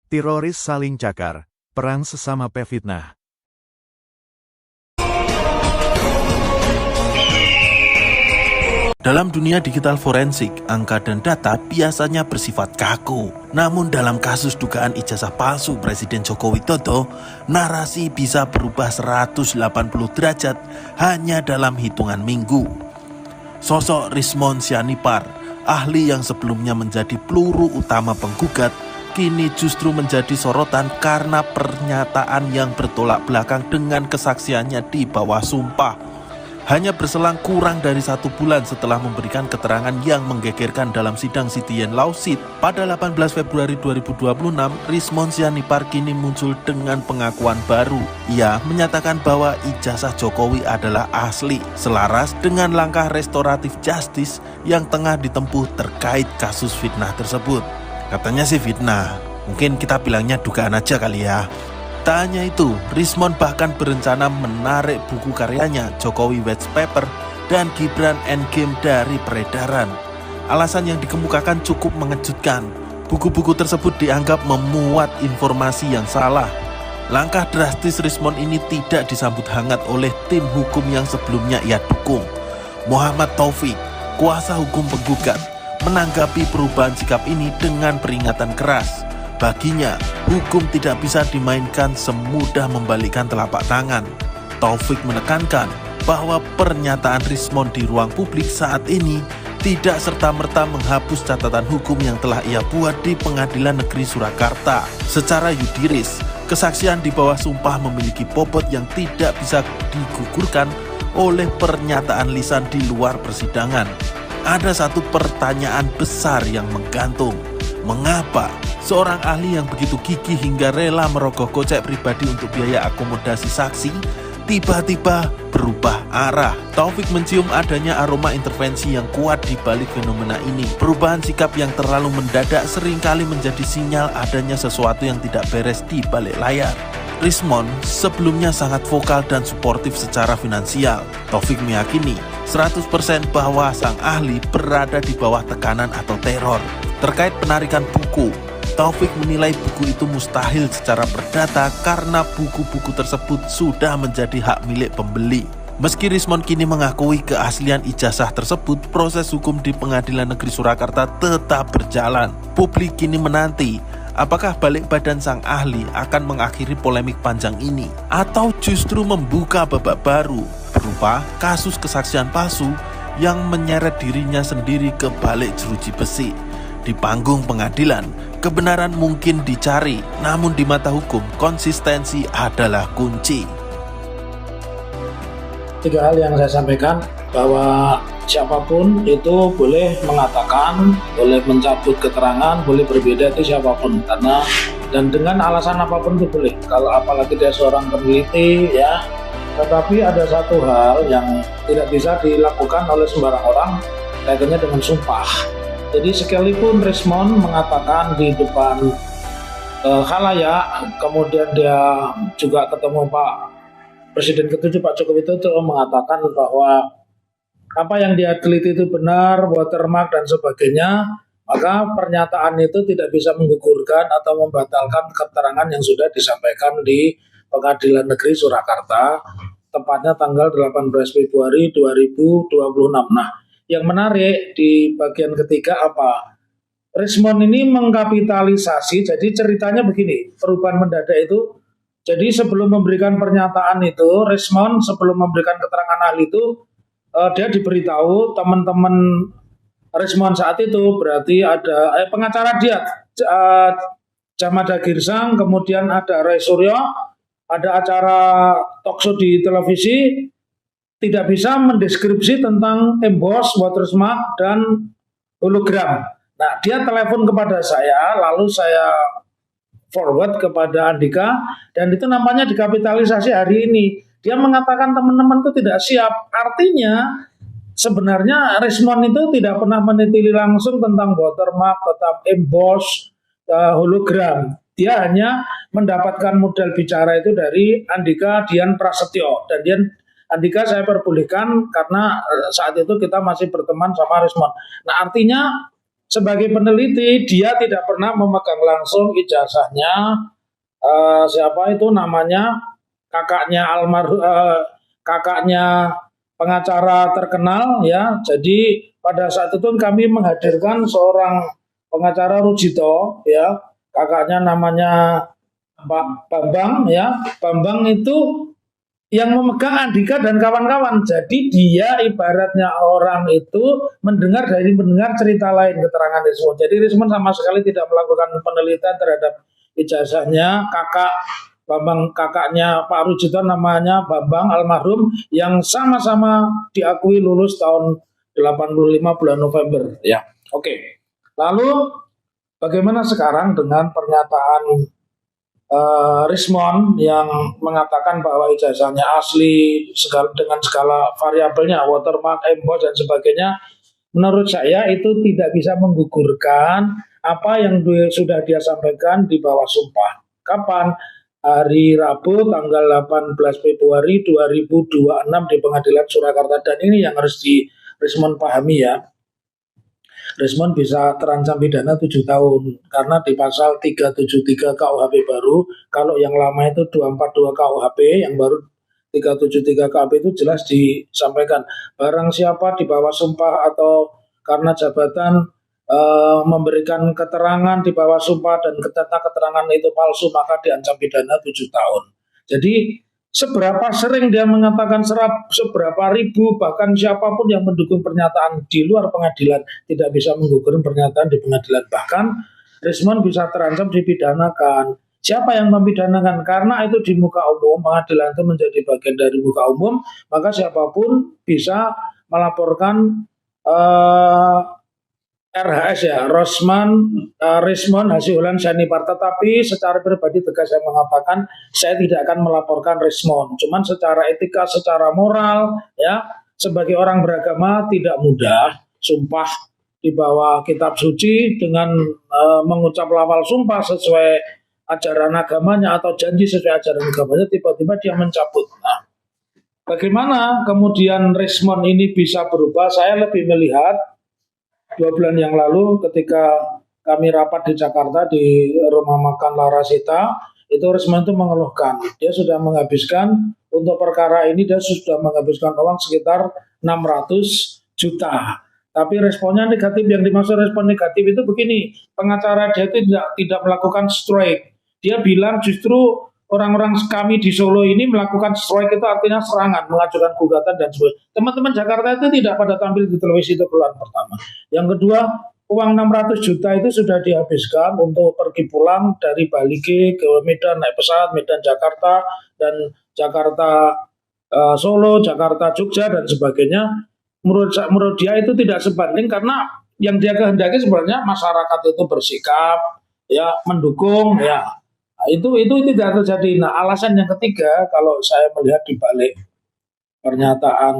Teroris saling cakar, perang sesama pefitnah. Dalam dunia digital forensik, angka dan data biasanya bersifat kaku. Namun dalam kasus dugaan ijazah palsu Presiden Joko Widodo, narasi bisa berubah 180 derajat hanya dalam hitungan minggu. Sosok Rismon Sianipar, ahli yang sebelumnya menjadi peluru utama penggugat, kini justru menjadi sorotan karena pernyataan yang bertolak belakang dengan kesaksiannya di bawah sumpah. Hanya berselang kurang dari 1 bulan setelah memberikan keterangan yang menggegerkan dalam sidang Sitiyen Lausit pada 18 Februari 2026, Rismon Sianipar kini muncul dengan pengakuan baru. Ia menyatakan bahwa ijazah Jokowi adalah asli, selaras dengan langkah restoratif justice yang tengah ditempuh terkait kasus fitnah tersebut. Katanya sih fitnah, mungkin kita bilangnya dugaan aja kali ya. Tak hanya itu, Rismon bahkan berencana menarik buku karyanya Jokowi White Paper dan Gibran Endgame dari peredaran. Alasan yang dikemukakan cukup mengejutkan. Buku-buku tersebut dianggap memuat informasi yang salah. Langkah drastis Rismon ini tidak disambut hangat oleh tim hukum yang sebelumnya ia dukung. Muhammad Taufik, kuasa hukum penggugat, menanggapi perubahan sikap ini dengan peringatan keras. Baginya, hukum tidak bisa dimainkan semudah membalikkan telapak tangan. Taufik menekankan bahwa pernyataan Rismon di ruang publik saat ini tidak serta-merta menghapus catatan hukum yang telah ia buat di Pengadilan Negeri Surakarta. Secara yudiris, kesaksian di bawah sumpah memiliki bobot yang tidak bisa digugurkan oleh pernyataan lisan di luar persidangan. Ada satu pertanyaan besar yang menggantung. Mengapa seorang ahli yang begitu gigih hingga rela merogoh kocek pribadi untuk biaya akomodasi saksi tiba-tiba berubah arah? Taufik mencium adanya aroma intervensi yang kuat di balik fenomena ini. Perubahan sikap yang terlalu mendadak seringkali menjadi sinyal adanya sesuatu yang tidak beres di balik layar. Rismon sebelumnya sangat vokal dan suportif secara finansial. Taufik meyakini 100% bahwa sang ahli berada di bawah tekanan atau teror. Terkait penarikan buku, Taufik menilai buku itu mustahil secara perdata karena buku-buku tersebut sudah menjadi hak milik pembeli. Meski Rismon kini mengakui keaslian ijazah tersebut, proses hukum di Pengadilan Negeri Surakarta tetap berjalan. Publik kini menanti apakah balik badan sang ahli akan mengakhiri polemik panjang ini atau justru membuka babak baru berupa kasus kesaksian palsu yang menyeret dirinya sendiri ke balik jeruji besi. Di panggung pengadilan, kebenaran mungkin dicari, namun di mata hukum, konsistensi adalah kunci. 3 hal yang saya sampaikan, bahwa siapapun itu boleh mengatakan, boleh mencabut keterangan, boleh berbeda itu siapapun, karena dan dengan alasan apapun itu boleh. Kalau apalagi dia seorang peneliti ya. Tetapi ada satu hal yang tidak bisa dilakukan oleh sembarang orang, kaitannya dengan sumpah. Jadi sekalipun Rismon mengatakan di depan khalayak, kemudian dia juga ketemu Pak Presiden ke-7 Pak Joko Widodo mengatakan bahwa apa yang dia teliti itu benar, watermark dan sebagainya, maka pernyataan itu tidak bisa menggugurkan atau membatalkan keterangan yang sudah disampaikan di Pengadilan Negeri Surakarta, tepatnya tanggal 18 Februari 2026. Nah, yang menarik di bagian ketiga apa? Rismon ini mengkapitalisasi, jadi ceritanya begini, perubahan mendadak itu, jadi sebelum memberikan pernyataan itu, Rismon sebelum memberikan keterangan ahli itu, dia diberitahu teman-teman Rismon saat itu, berarti ada pengacara dia, Jamada Girsang, kemudian ada Roy Suryo, ada acara talkshow di televisi, tidak bisa mendeskripsi tentang emboss, watermark, dan hologram. Nah, dia telepon kepada saya, lalu saya forward kepada Andika, dan itu nampaknya dikapitalisasi hari ini. Dia mengatakan teman-teman itu tidak siap. Artinya, sebenarnya Rismon itu tidak pernah meneliti langsung tentang watermark, tentang emboss, hologram. Dia hanya mendapatkan modal bicara itu dari Andika Dian Prasetyo, dan Andika saya perbolehkan karena saat itu kita masih berteman sama Rismon. Nah, artinya sebagai peneliti dia tidak pernah memegang langsung ijazahnya siapa itu namanya kakaknya pengacara terkenal ya. Jadi pada saat itu kami menghadirkan seorang pengacara Rujito ya, kakaknya namanya Pak Bambang ya. Bambang itu yang memegang Andika dan kawan-kawan. Jadi dia ibaratnya orang itu mendengar cerita lain, keterangan Rismon. Jadi Rismon sama sekali tidak melakukan penelitian terhadap ijazahnya kakaknya Pak Rujito namanya Bambang almarhum yang sama-sama diakui lulus tahun 85 bulan November ya. Oke. Lalu bagaimana sekarang dengan pernyataan Rismon yang mengatakan bahwa ijazahnya asli dengan segala variabelnya, watermark, emboss dan sebagainya? Menurut saya itu tidak bisa menggugurkan apa yang sudah dia sampaikan di bawah sumpah. Kapan? Hari Rabu tanggal 18 Februari 2026 di Pengadilan Surakarta. Dan ini yang harus Rismon pahami ya. Rismon bisa terancam pidana 7 tahun karena di pasal 373 KUHP baru. Kalau yang lama itu 242 KUHP, yang baru 373 KUHP itu jelas disampaikan barang siapa di bawah sumpah atau karena jabatan memberikan keterangan di bawah sumpah dan keterangan itu palsu maka diancam pidana 7 tahun. Jadi seberapa sering dia mengatakan seberapa ribu bahkan siapapun yang mendukung pernyataan di luar pengadilan tidak bisa menggugurkan pernyataan di pengadilan. Bahkan Rismon bisa terancam dipidanakan. Siapa yang mempidanakan? Karena itu di muka umum, pengadilan itu menjadi bagian dari muka umum, maka siapapun bisa melaporkan RHS ya, Rismon Hasyihulan Syahipar. Tetapi secara pribadi tegas saya mengatakan saya tidak akan melaporkan Rismon. Cuman secara etika, secara moral ya, sebagai orang beragama tidak mudah sumpah di bawah kitab suci dengan mengucap lafal sumpah sesuai ajaran agamanya atau janji sesuai ajaran agamanya, tiba-tiba dia mencabut. Nah, bagaimana kemudian Rismon ini bisa berubah? Saya lebih melihat 2 bulan yang lalu ketika kami rapat di Jakarta di rumah makan Larasita, itu Rismon itu mengeluhkan dia sudah menghabiskan untuk perkara ini, dia sudah menghabiskan uang sekitar 600 juta. Tapi responnya negatif. Yang dimaksud respon negatif itu begini, pengacara dia itu tidak melakukan strike. Dia bilang justru orang-orang kami di Solo ini melakukan strike itu artinya serangan, mengajukan gugatan dan sebagainya. Teman-teman Jakarta itu tidak pada tampil di televisi, itu keluhan pertama. Yang kedua, uang 600 juta itu sudah dihabiskan untuk pergi pulang dari Bali ke Medan, naik pesawat Medan Jakarta dan Jakarta Solo, Jakarta Jogja dan sebagainya. Menurut dia itu tidak sebanding karena yang dia kehendaki sebenarnya masyarakat itu bersikap ya, mendukung ya. Itu tidak terjadi. Nah, alasan yang ketiga kalau saya melihat di balik pernyataan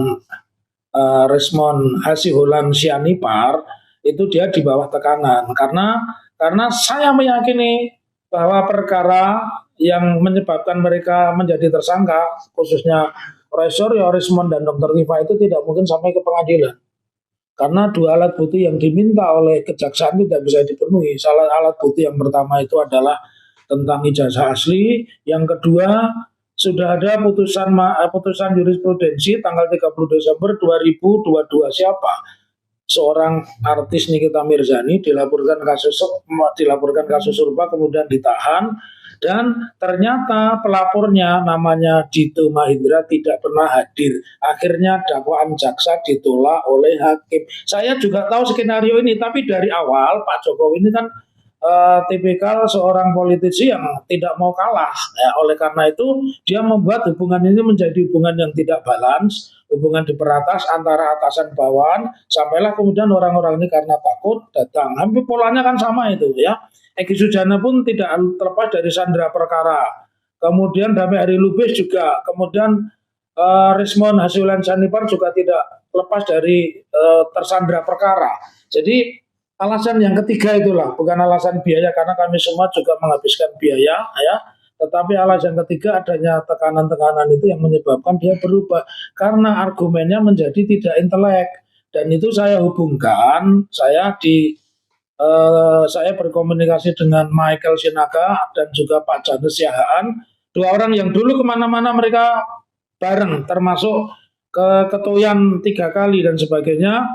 Rismon Hasyihulan Syahipar itu dia di bawah tekanan karena saya meyakini bahwa perkara yang menyebabkan mereka menjadi tersangka khususnya Roy Rismon dan Dr. Tifa itu tidak mungkin sampai ke pengadilan karena 2 alat bukti yang diminta oleh kejaksaan tidak bisa dipenuhi. Salah alat bukti yang pertama itu adalah tentang ijazah asli, yang kedua sudah ada putusan jurisprudensi tanggal 30 Desember 2022 siapa? Seorang artis Nikita Mirzani dilaporkan kasus serupa kemudian ditahan dan ternyata pelapornya namanya Dito Mahindra tidak pernah hadir. Akhirnya dakwaan jaksa ditolak oleh hakim. Saya juga tahu skenario ini, tapi dari awal Pak Jokowi ini kan tipikal seorang politisi yang tidak mau kalah ya, oleh karena itu dia membuat hubungan ini menjadi hubungan yang tidak balance, hubungan diperatas antara atasan bawahan, sampailah kemudian orang-orang ini karena takut datang. Hampir polanya kan sama itu ya. Egy Sujana pun tidak terlepas dari sandera perkara, kemudian Damai Hari Lubis juga, kemudian Rismon Hasyihulan Syahipar juga tidak lepas dari tersandera perkara. Jadi alasan yang ketiga itulah, bukan alasan biaya karena kami semua juga menghabiskan biaya ya, tetapi alasan ketiga adanya tekanan-tekanan itu yang menyebabkan dia berubah karena argumennya menjadi tidak intelek. Dan itu saya hubungkan, saya di saya berkomunikasi dengan Michael Sinaga dan juga Pak Janus Siahaan, dua orang yang dulu kemana-mana mereka bareng, termasuk ke Ketoyan 3 kali dan sebagainya.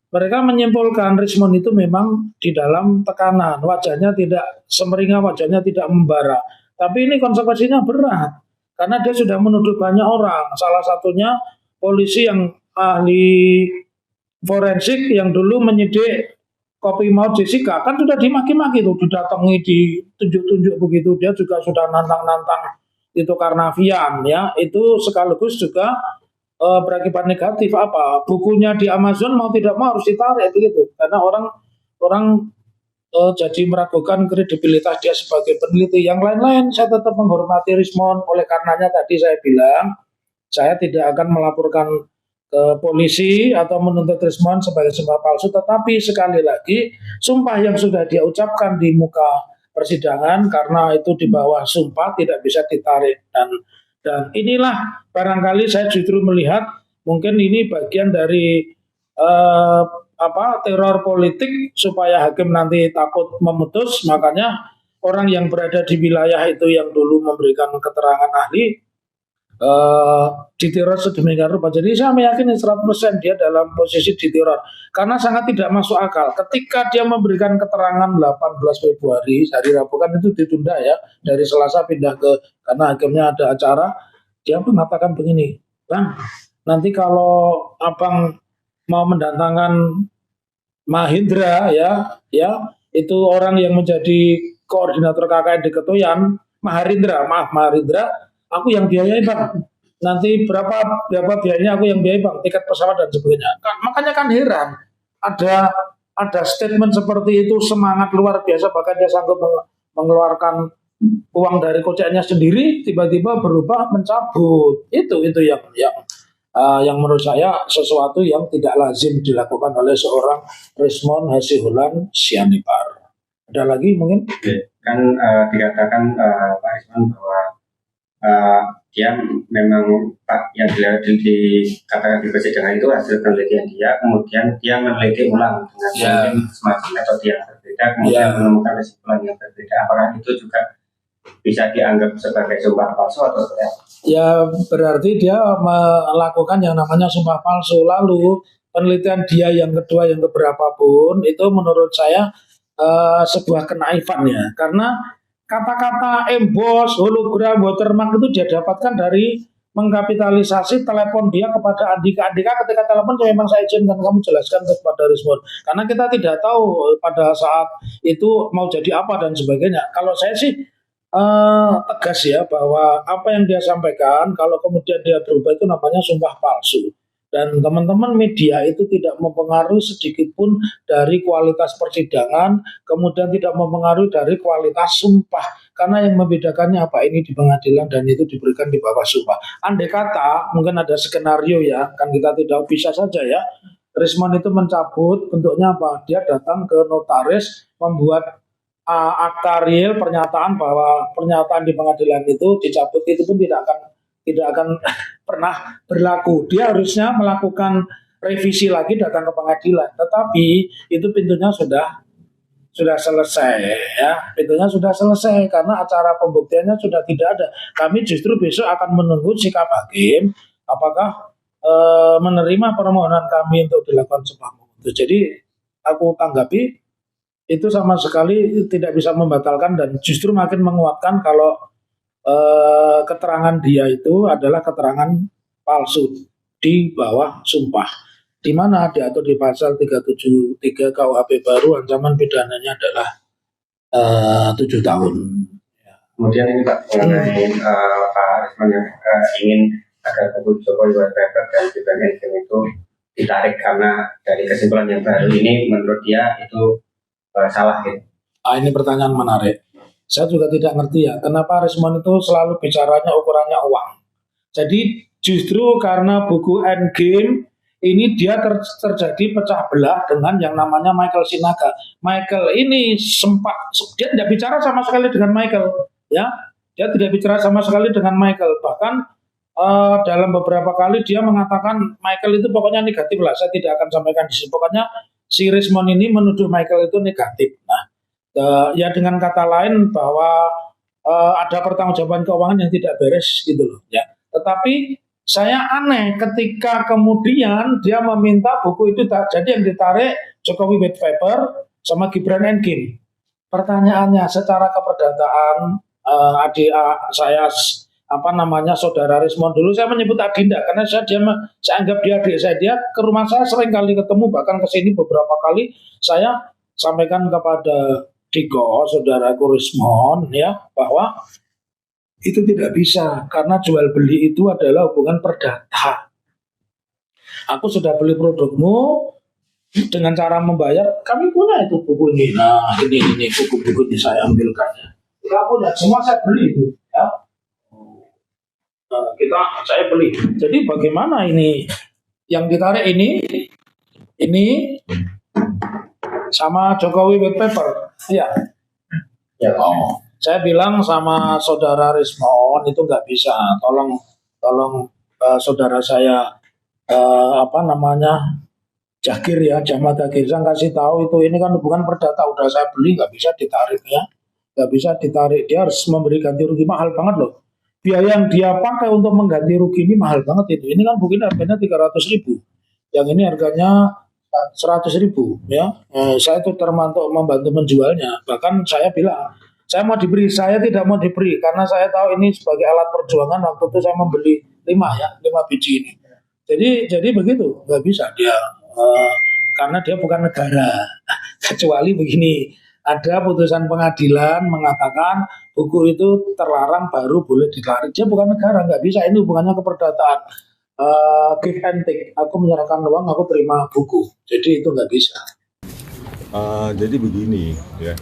Mereka menyimpulkan Rismond itu memang di dalam tekanan, wajahnya tidak semeringah, wajahnya tidak membara. Tapi ini konsekuensinya berat, karena dia sudah menuduh banyak orang. Salah satunya polisi yang ahli forensik yang dulu menyidik kopi maut Jessica, kan sudah dimaki-maki tuh, didatangi, ditunjuk-tunjuk begitu. Dia juga sudah nantang-nantang itu Karnavian, ya. Itu sekaligus juga berakibat negatif apa? Bukunya di Amazon mau tidak mau harus ditarik begitu, karena orang jadi meragukan kredibilitas dia sebagai peneliti. Yang lain-lain saya tetap menghormati Rismond. Oleh karenanya tadi saya bilang saya tidak akan melaporkan ke polisi atau menuntut Rismond sebagai sumpah palsu, tetapi sekali lagi sumpah yang sudah dia ucapkan di muka persidangan karena itu di bawah sumpah tidak bisa ditarik, dan inilah barangkali saya justru melihat mungkin ini bagian dari teror politik supaya hakim nanti takut memutus. Makanya orang yang berada di wilayah itu yang dulu memberikan keterangan ahli diteror sedemikian rupa. Jadi saya meyakini 100% dia dalam posisi diteror karena sangat tidak masuk akal. Ketika dia memberikan keterangan 18 Februari, hari Rabu kan itu ditunda ya, dari Selasa pindah ke, karena hakimnya ada acara. Dia mengatakan begini, Bang, nanti kalau abang mau mendatangkan Mahindra ya itu orang yang menjadi koordinator KKN di Ketoyan, Maharindra, aku yang biayai Bang. Nanti berapa biayanya aku yang biayai Bang, tiket pesawat dan sebagainya. Makanya kan heran, ada statement seperti itu, semangat luar biasa, bahkan dia sanggup mengeluarkan uang dari koceknya sendiri, tiba-tiba berubah mencabut. Itu yang menurut saya sesuatu yang tidak lazim dilakukan oleh seorang Rismond Hasihullan Sianipar. Ada lagi mungkin? Kan dikatakan Pak Rismond bahwa dia memang yang dikatakan di persidangan itu hasil penelitian dia, kemudian dia meneliti ulang dengan semacam metode yang berbeda, kemudian menemukan kesimpulan yang berbeda. Apakah itu juga bisa dianggap sebagai sumpah palsu atau tidak? Ya berarti dia melakukan yang namanya sumpah palsu. Lalu penelitian dia yang kedua, yang keberapa pun, itu menurut saya sebuah kenaifan ya, karena kata-kata emboss, hologram, watermark itu dia dapatkan dari mengkapitalisasi telepon dia kepada Andika. Ketika telepon memang saya izinkan kamu jelaskan kepada Rismond, karena kita tidak tahu pada saat itu mau jadi apa dan sebagainya. Kalau saya sih tegas ya bahwa apa yang dia sampaikan kalau kemudian dia berubah itu namanya sumpah palsu, dan teman-teman media itu tidak mempengaruhi sedikit pun dari kualitas persidangan, kemudian tidak mempengaruhi dari kualitas sumpah, karena yang membedakannya apa, ini di pengadilan dan itu diberikan di bawah sumpah. Andai kata mungkin ada skenario ya, kan kita tidak bisa saja ya Rismond itu mencabut, bentuknya apa, dia datang ke notaris membuat akta real pernyataan bahwa pernyataan di pengadilan itu dicabut, itu pun tidak akan pernah berlaku. Dia harusnya melakukan revisi lagi, datang ke pengadilan. Tetapi itu pintunya sudah selesai ya. Pintunya sudah selesai karena acara pembuktiannya sudah tidak ada. Kami justru besok akan menunggu sikap hakim apakah menerima permohonan kami untuk dilakukan sumpah palsu. Jadi aku tanggapi itu sama sekali tidak bisa membatalkan dan justru makin menguatkan kalau keterangan dia itu adalah keterangan palsu di bawah sumpah, di mana diatur di pasal 373 KUHP baru, ancaman pidananya adalah 7 tahun. Kemudian ini Pak, mengenai Pak Rismond yang ingin agar buku Jokowi White Paper dan juga Endgame itu ditarik karena dari kesimpulan yang baru ini menurut dia itu salah gitu. Ini pertanyaan menarik. Saya juga tidak ngerti ya, kenapa Rismond itu selalu bicaranya ukurannya uang. Jadi justru karena buku Endgame ini dia terjadi pecah belah dengan yang namanya Michael Sinaga. Michael ini dia tidak bicara sama sekali dengan Michael, ya. Dia tidak bicara sama sekali dengan Michael. Bahkan dalam beberapa kali dia mengatakan Michael itu pokoknya negatif lah. Saya tidak akan sampaikan di sini. Pokoknya si Rismond ini menuduh Michael itu negatif. Nah, ya dengan kata lain bahwa ada pertanggungjawaban keuangan yang tidak beres gitu loh ya. Tetapi saya aneh ketika kemudian dia meminta buku itu jadi yang ditarik Jokowi White Paper sama Gibran Engine. Pertanyaannya secara keperdataan adik saya saudara Rismond, dulu saya menyebut Adinda karena saya anggap dia adik saya. Dia ke rumah saya sering kali ketemu, bahkan ke sini beberapa kali. Saya sampaikan kepada Diko, saudaraku Rismond ya, bahwa itu tidak bisa karena jual beli itu adalah hubungan perdata. Aku sudah beli produkmu dengan cara membayar, kami punya itu buku ini. Nah, ini buku-buku ini saya ambilkan ya. Kita punya, semua saya beli itu ya. Saya beli. Jadi bagaimana ini yang ditarik ini sama Jokowi White Paper. Iya. Ya. Saya bilang sama saudara Rismond itu nggak bisa. Tolong saudara saya Jakir ya, Jamat Jakir, saya kasih tahu itu ini kan bukan perdata, udah saya beli, nggak bisa ditarik ya, nggak bisa ditarik, dia harus memberi ganti rugi, mahal banget loh. Biaya yang dia pakai untuk mengganti rugi ini mahal banget itu. Ini kan buku harganya 300.000, yang ini harganya 100.000 ya. Saya itu termasuk membantu menjualnya. Bahkan saya bilang saya mau diberi, saya tidak mau diberi karena saya tahu ini sebagai alat perjuangan. Waktu itu saya membeli 5 biji ini. Jadi begitu, nggak bisa dia karena dia bukan negara. Kecuali begini, ada putusan pengadilan mengatakan buku itu terlarang baru boleh ditarik. Dia bukan negara, nggak bisa. Ini hubungannya keperdataan. Give and take. Aku menyerahkan uang, aku terima buku. Jadi itu nggak bisa. Jadi begini ya,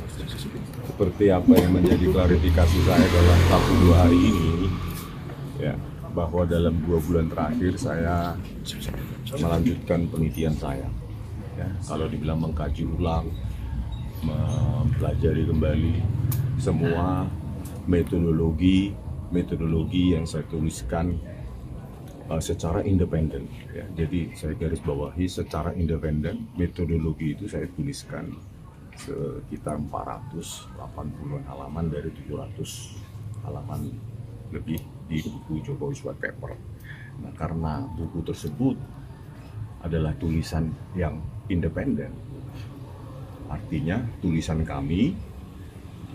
seperti apa yang menjadi klarifikasi saya dalam 1-2 hari ini ya, bahwa dalam 2 bulan terakhir saya melanjutkan penelitian saya ya. Kalau dibilang mengkaji ulang, mempelajari kembali semua metodologi yang saya tuliskan secara independen ya. Jadi saya garis bawahi secara independen, metodologi itu saya tuliskan sekitar 480 halaman dari 700 halaman lebih di buku Jokowi White Paper. Nah, karena buku tersebut adalah tulisan yang independen, artinya tulisan kami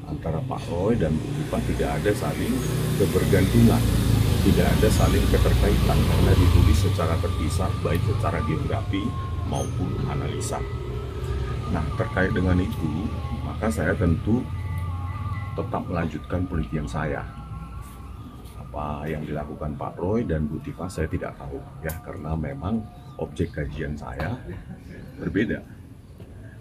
antara Pak Roy dan Bu Dipa tidak ada saling kebergantungan, tidak ada saling keterkaitan karena ditulis secara terpisah baik secara geografi maupun analisa. Nah, terkait dengan itu, maka saya tentu tetap melanjutkan penelitian saya. Apa yang dilakukan Pak Roy dan Bu Dipa saya tidak tahu ya, karena memang objek kajian saya berbeda.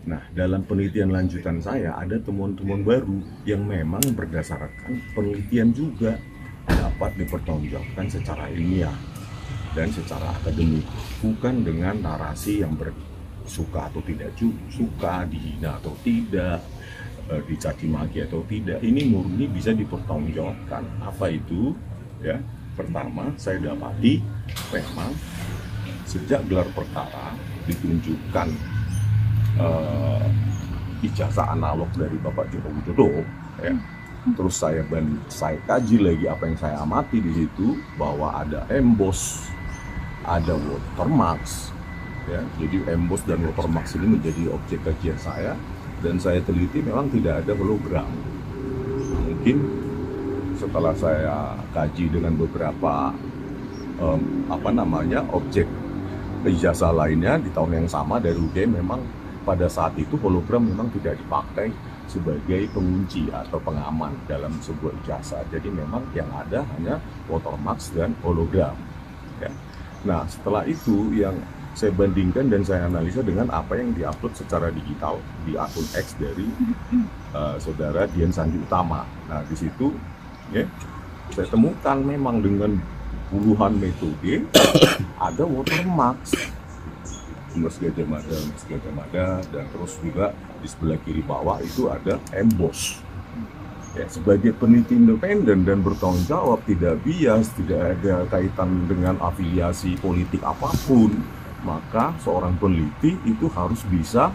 Nah, dalam penelitian lanjutan saya ada temuan-temuan baru yang memang berdasarkan penelitian juga dapat dipertanggungjawabkan secara ilmiah dan secara akademik, bukan dengan narasi yang suka atau tidak suka, dihina atau tidak, dicaci maki atau tidak. Ini murni bisa dipertanggungjawabkan. Apa itu? Ya, pertama saya dapati memang sejak gelar perkara ditunjukkan ijazah analog dari Bapak Joko Widodo ya. Terus saya kaji lagi apa yang saya amati di situ, bahwa ada emboss, ada watermarks ya. Jadi emboss dan watermarks ini menjadi objek kajian saya, dan saya teliti memang tidak ada hologram. Mungkin setelah saya kaji dengan beberapa objek ijazah lainnya di tahun yang sama dari UGM, memang pada saat itu hologram memang tidak dipakai sebagai pengunci atau pengaman dalam sebuah ijazah. Jadi memang yang ada hanya watermarks dan hologram ya. Nah, setelah itu yang saya bandingkan dan saya analisa dengan apa yang diupload secara digital di akun X dari saudara Dian Sanju Utama. Nah, di situ ya, saya temukan memang dengan puluhan metode ada watermarks, Mas Gajah Mada, dan terus juga di sebelah kiri bawah itu ada emboss. Ya, sebagai peneliti independen dan bertanggung jawab, tidak bias, tidak ada kaitan dengan afiliasi politik apapun, maka seorang peneliti itu harus bisa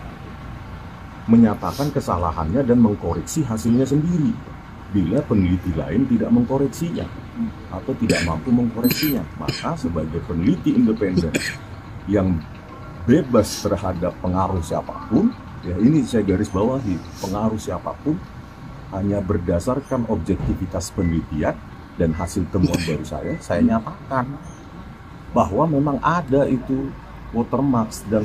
menyatakan kesalahannya dan mengkoreksi hasilnya sendiri. Bila peneliti lain tidak mengkoreksinya atau tidak mampu mengkoreksinya, maka sebagai peneliti independen yang bebas terhadap pengaruh siapapun, ya ini saya garis bawahi, pengaruh siapapun, hanya berdasarkan objektivitas penelitian dan hasil temuan baru saya nyatakan bahwa memang ada itu watermarks dan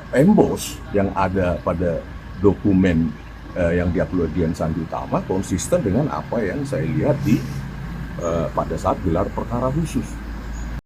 emboss yang ada pada dokumen yang diupload di Sandi Utama konsisten dengan apa yang saya lihat di pada saat gelar perkara khusus.